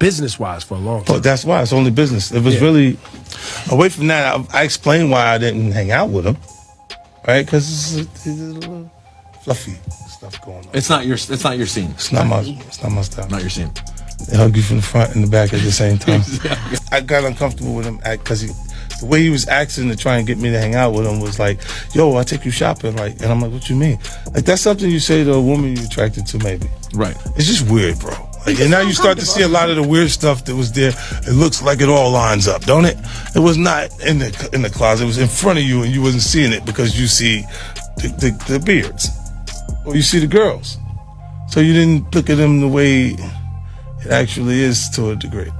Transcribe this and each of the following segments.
business-wise for a long time. But that's why it's only business. It was really away from that. I explained why I didn't hang out with him, right? Because it's a little fluffy stuff going on. It's not your scene. It's not my style. Not your scene. They hug you from the front and the back at the same time. I got uncomfortable with him because the way he was acting to try and get me to hang out with him was like, "Yo, I take you shopping," like, and I'm like, "What you mean?" Like that's something you say to a woman you're attracted to, maybe. Right. It's just weird, bro. Like, and now you start to see a lot of the weird stuff that was there. It looks like it all lines up, don't it? It was not in the closet. It was in front of you, and you wasn't seeing it because you see the beards, or you see the girls. So you didn't look at them the way it actually is to a degree.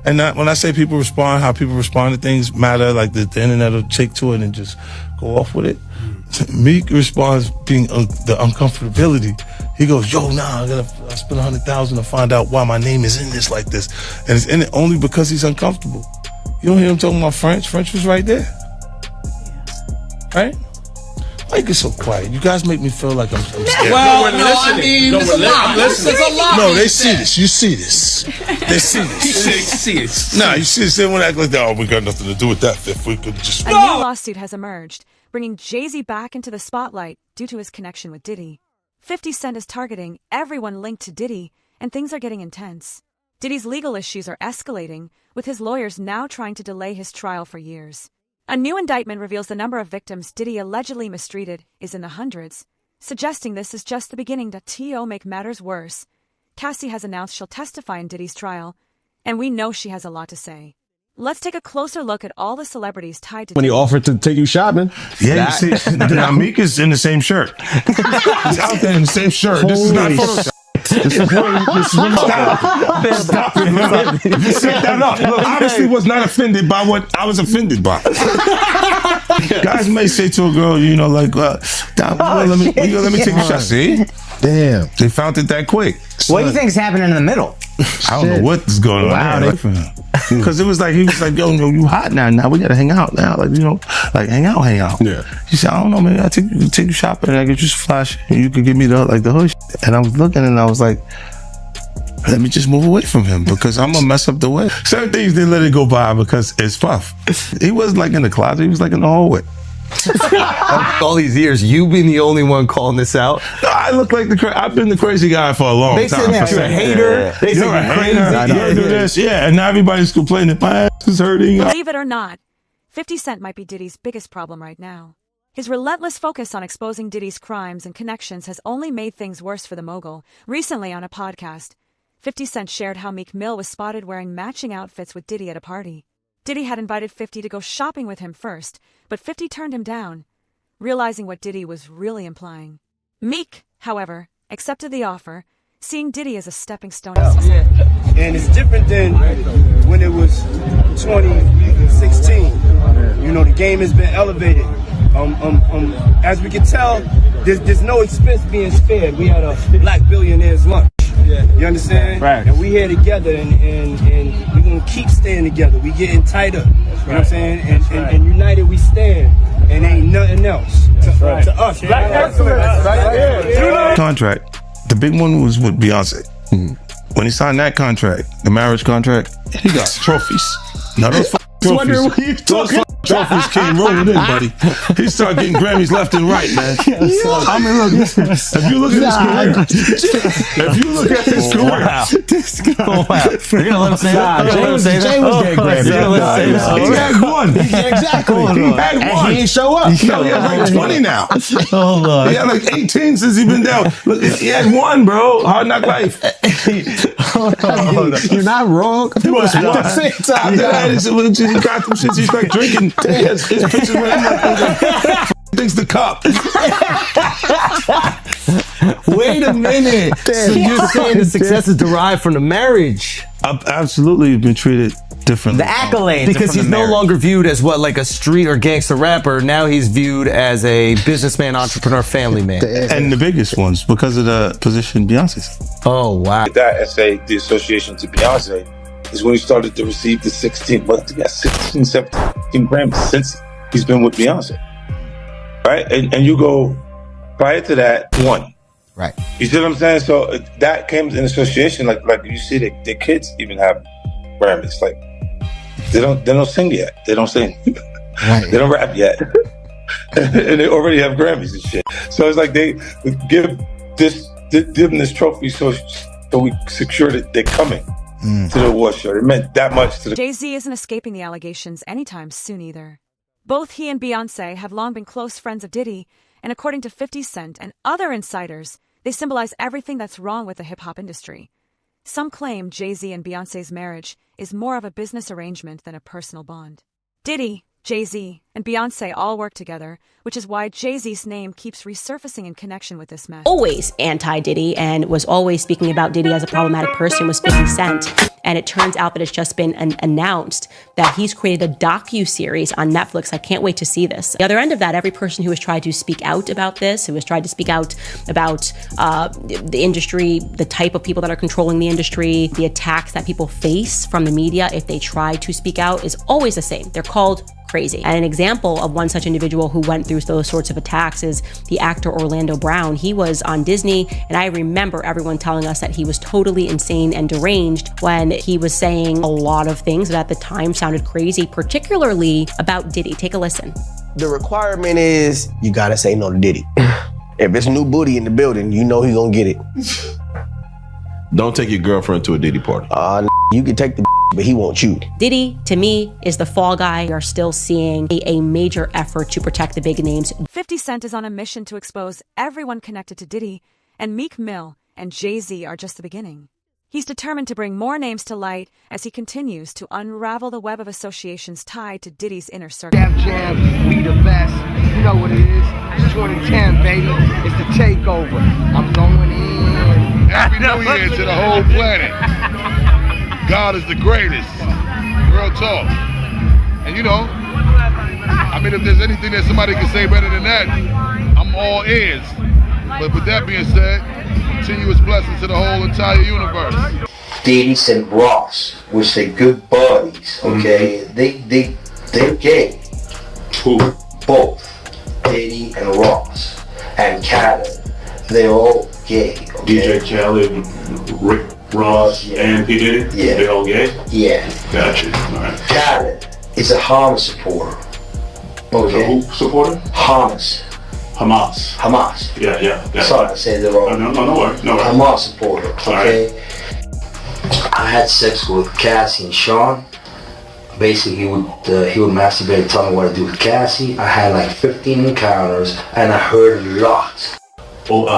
And when I say people respond, how people respond to things matter. Like the internet will take to it and just go off with it. Meek responds being the uncomfortability. He goes, "Yo, nah, I spent $100,000 to find out why my name is in this like this," and it's in it only because he's uncomfortable. You don't hear him talking about French. French was right there, right? Why you get so quiet? You guys make me feel like I'm scared. Well, no, I mean, there's a lot. There's a lot. No, they see this. You see this. They see this. They see it. Nah, you see this. They won't act like that. Oh, we got nothing to do with that. If we could just... A new lawsuit has emerged, bringing Jay-Z back into the spotlight due to his connection with Diddy. 50 Cent is targeting everyone linked to Diddy, and things are getting intense. Diddy's legal issues are escalating, with his lawyers now trying to delay his trial for years. A new indictment reveals the number of victims Diddy allegedly mistreated is in the hundreds, suggesting this is just the beginning to make matters worse. Cassie has announced she'll testify in Diddy's trial, and we know she has a lot to say. Let's take a closer look at all the celebrities tied to When Diddy. he offered to take you shopping. Yeah, you see, now Meek is in the same shirt. He's out there in the same shirt. This is not Photoshop. This is stop it, man. You set that up. Look, obviously was not offended by what I was offended by. Guys may say to a girl, you know, like, let me take a shot. See? Damn. They found it that quick. What do you think's happening in the middle? I don't know what's going on there. Because it was like, he was like, yo, you hot now. Now we got to hang out now. Like, you know, like hang out. Yeah. He said, I don't know, maybe I'll take you shopping and I get you some flash and you could give me the hood. And I was looking and I was like, let me just move away from him because I'm going to mess up the way. Certain things, they let it go by because it's Puff. He wasn't like in the closet. He was like in the hallway. All these years, you being the only one calling this out. No, I look like I've been the crazy guy for a long They time. said you're a hater. They said you're crazy. You do this. Yeah, and now everybody's complaining. My ass is hurting. Believe it or not, 50 Cent might be Diddy's biggest problem right now. His relentless focus on exposing Diddy's crimes and connections has only made things worse for the mogul. Recently on a podcast, 50 Cent shared how Meek Mill was spotted wearing matching outfits with Diddy at a party. Diddy had invited 50 to go shopping with him first, but 50 turned him down, realizing what Diddy was really implying. Meek, however, accepted the offer, seeing Diddy as a stepping stone to success. And it's different than when it was 2016. You know, the game has been elevated. As we can tell, there's no expense being spared. We had a Black Billionaires lunch. You understand? Right. And we here together, and we're going to keep staying together. We getting tighter. You know what I'm saying? And united we stand. And ain't nothing else to us. Black excellence. Contract. The big one was with Beyonce. When he signed that contract, the marriage contract, he got trophies. Now those trophies. Those trophies came rolling in, buddy. He started getting Grammys left and right, man. I mean, look, if you look at his career, You're gonna let him say that? Jay was getting Grammys. He had one. Exactly. He had one. He ain't show up. He has like 20 now. He had like 18 since he been down. Look, he had one, bro. Hard Knock Life. You're not wrong. He was one. He got them shits. He's like drinking. His pictures with him like thinks the cup. Wait a minute. So you're saying the success is derived from the marriage? I've absolutely been treated differently. The accolades. Because he's no longer viewed as what, like a street or gangster rapper. Now he's viewed as a businessman, entrepreneur, family man. And the biggest ones because of the position Beyonce's. Oh, wow. That essay, the association to Beyonce, is when he started to receive the 16 17 Grammys since he's been with Beyonce. Right? And you go, prior to that, one. Right. You see what I'm saying? So that came in association. Like you see, the kids even have Grammys. Like they don't sing yet. They don't sing. Right. They don't rap yet, and they already have Grammys and shit. So it's like they give them this trophy so we secure that they're coming to the award show. It meant that much to the. Jay-Z isn't escaping the allegations anytime soon either. Both he and Beyonce have long been close friends of Diddy, and according to 50 Cent and other insiders, they symbolize everything that's wrong with the hip-hop industry. Some claim Jay-Z and Beyonce's marriage is more of a business arrangement than a personal bond. Diddy, Jay-Z, and Beyonce all work together, which is why Jay-Z's name keeps resurfacing in connection with this mess. Always anti-Diddy and was always speaking about Diddy as a problematic person was 50 Cent. And it turns out that it's just been announced that he's created a docu-series on Netflix. I can't wait to see this. The other end of that, every person who has tried to speak out about this, who has tried to speak out about the industry, the type of people that are controlling the industry, the attacks that people face from the media if they try to speak out, is always the same. They're called crazy. And an example of one such individual who went through those sorts of attacks is the actor Orlando Brown. He was on Disney, and I remember everyone telling us that he was totally insane and deranged when he was saying a lot of things that at the time sounded crazy, particularly about Diddy. Take a listen. The requirement is you gotta say no to Diddy. If it's new booty in the building, you know he's gonna get it. Don't take your girlfriend to a Diddy party. You can take the but he won't you. Diddy, to me, is the fall guy. We are still seeing a major effort to protect the big names. 50 Cent is on a mission to expose everyone connected to Diddy, and Meek Mill and Jay-Z are just the beginning. He's determined to bring more names to light as he continues to unravel the web of associations tied to Diddy's inner circle. Def Jam, we the best. You know what it is. It's 2010, baby. It's the takeover. I'm going in. Happy New Year to the whole planet. God is the greatest. Real talk. And you know, I mean, if there's anything that somebody can say better than that, I'm all ears. But with that being said, continuous blessings to the whole entire universe. Diddy and Ross, which they good buddies, okay? They're gay. Who? Both. Diddy and Ross. And Khaled. They're all gay. Okay? DJ Khaled, Rick Ross, and P. Diddy? Yeah. They all gay? Yeah. Gotcha. All right. Khaled is a Hamas supporter. Okay? Who supporter? Hamas. Yeah. Sorry, I said it wrong. No worries. Hamas supporter, okay? Right. I had sex with Cassie and Sean. Basically, he would masturbate and tell me what to do with Cassie. I had like 15 encounters, and I heard a lot.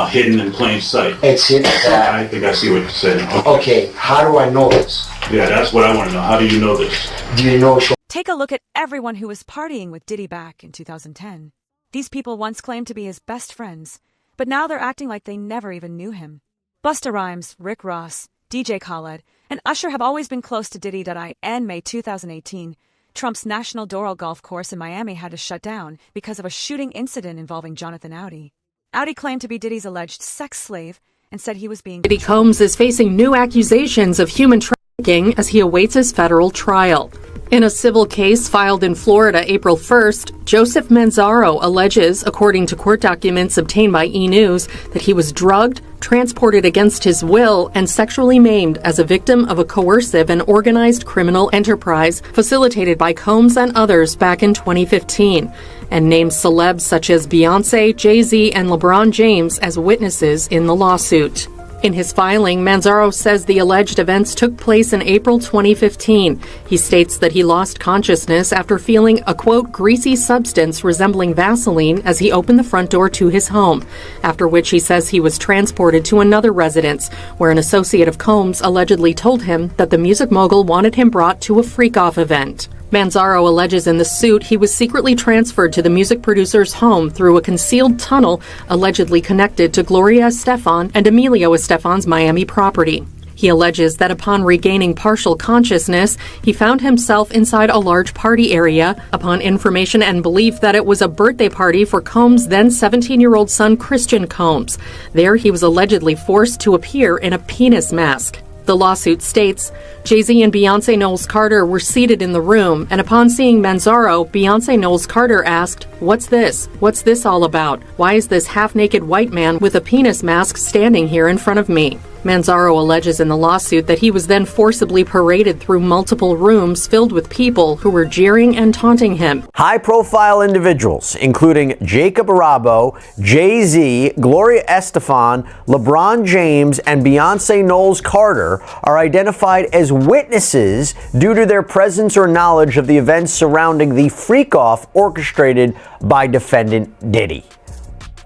Hidden in plain sight. It's hidden that. I think I see what you're saying. Okay, how do I know this? Yeah, that's what I want to know. How do you know this? Do you know Sean? Take a look at everyone who was partying with Diddy back in 2010. These people once claimed to be his best friends, but now they're acting like they never even knew him. Busta Rhymes, Rick Ross, DJ Khaled, and Usher have always been close to Diddy. In May 2018, Trump's National Doral Golf Course in Miami had to shut down because of a shooting incident involving Jonathan Audi. Audi claimed to be Diddy's alleged sex slave and said he was being... Diddy Combs is facing new accusations of human trafficking as he awaits his federal trial. In a civil case filed in Florida April 1st, Joseph Manzaro alleges, according to court documents obtained by E! News, that he was drugged, transported against his will, and sexually maimed as a victim of a coercive and organized criminal enterprise facilitated by Combs and others back in 2015, and names celebs such as Beyonce, Jay-Z, and LeBron James as witnesses in the lawsuit. In his filing, Manzaro says the alleged events took place in April 2015. He states that he lost consciousness after feeling a, quote, greasy substance resembling Vaseline as he opened the front door to his home, after which he says he was transported to another residence, where an associate of Combs allegedly told him that the music mogul wanted him brought to a freak-off event. Manzaro alleges in the suit he was secretly transferred to the music producer's home through a concealed tunnel allegedly connected to Gloria Estefan and Emilio Estefan's Miami property. He alleges that upon regaining partial consciousness, he found himself inside a large party area upon information and belief that it was a birthday party for Combs' then 17-year-old son Christian Combs. There he was allegedly forced to appear in a penis mask. The lawsuit states, Jay-Z and Beyonce Knowles Carter were seated in the room, and upon seeing Manzaro, Beyonce Knowles Carter asked, "What's this? What's this all about? Why is this half-naked white man with a penis mask standing here in front of me?" Manzaro alleges in the lawsuit that he was then forcibly paraded through multiple rooms filled with people who were jeering and taunting him. High-profile individuals, including Jacob Arabo, Jay-Z, Gloria Estefan, LeBron James, and Beyonce Knowles Carter, are identified as witnesses due to their presence or knowledge of the events surrounding the freak-off orchestrated by defendant Diddy.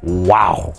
Wow.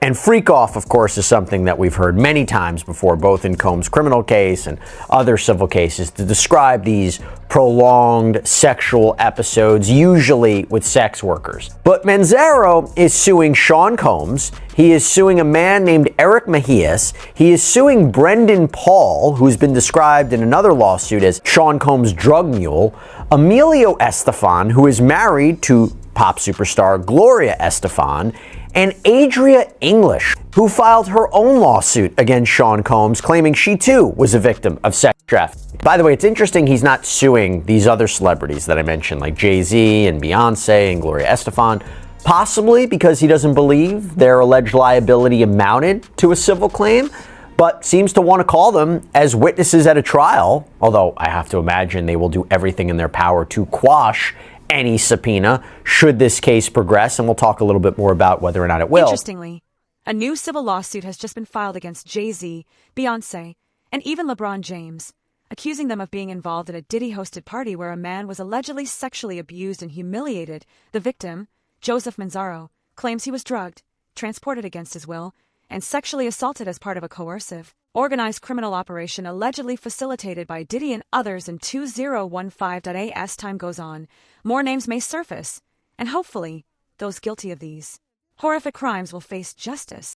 And freak-off, of course, is something that we've heard many times before, both in Combs' criminal case and other civil cases, to describe these prolonged sexual episodes, usually with sex workers. But Manzaro is suing Sean Combs. He is suing a man named Eric Mejias. He is suing Brendan Paul, who's been described in another lawsuit as Sean Combs' drug mule, Emilio Estefan, who is married to pop superstar Gloria Estefan, and Adria English, who filed her own lawsuit against Sean Combs, claiming she too was a victim of sex trafficking. By the way, it's interesting he's not suing these other celebrities that I mentioned, like Jay-Z and Beyonce and Gloria Estefan, possibly because he doesn't believe their alleged liability amounted to a civil claim, but seems to want to call them as witnesses at a trial, although I have to imagine they will do everything in their power to quash any subpoena should this case progress, and we'll talk a little bit more about whether or not it will. Interestingly, a new civil lawsuit has just been filed against Jay-Z, Beyonce, and even LeBron James, accusing them of being involved in a Diddy-hosted party where a man was allegedly sexually abused and humiliated. The victim, Joseph Manzaro, claims he was drugged, transported against his will, and sexually assaulted as part of a coercive, organized criminal operation allegedly facilitated by Diddy and others in 2015. As time goes on, more names may surface, and hopefully, those guilty of these horrific crimes will face justice.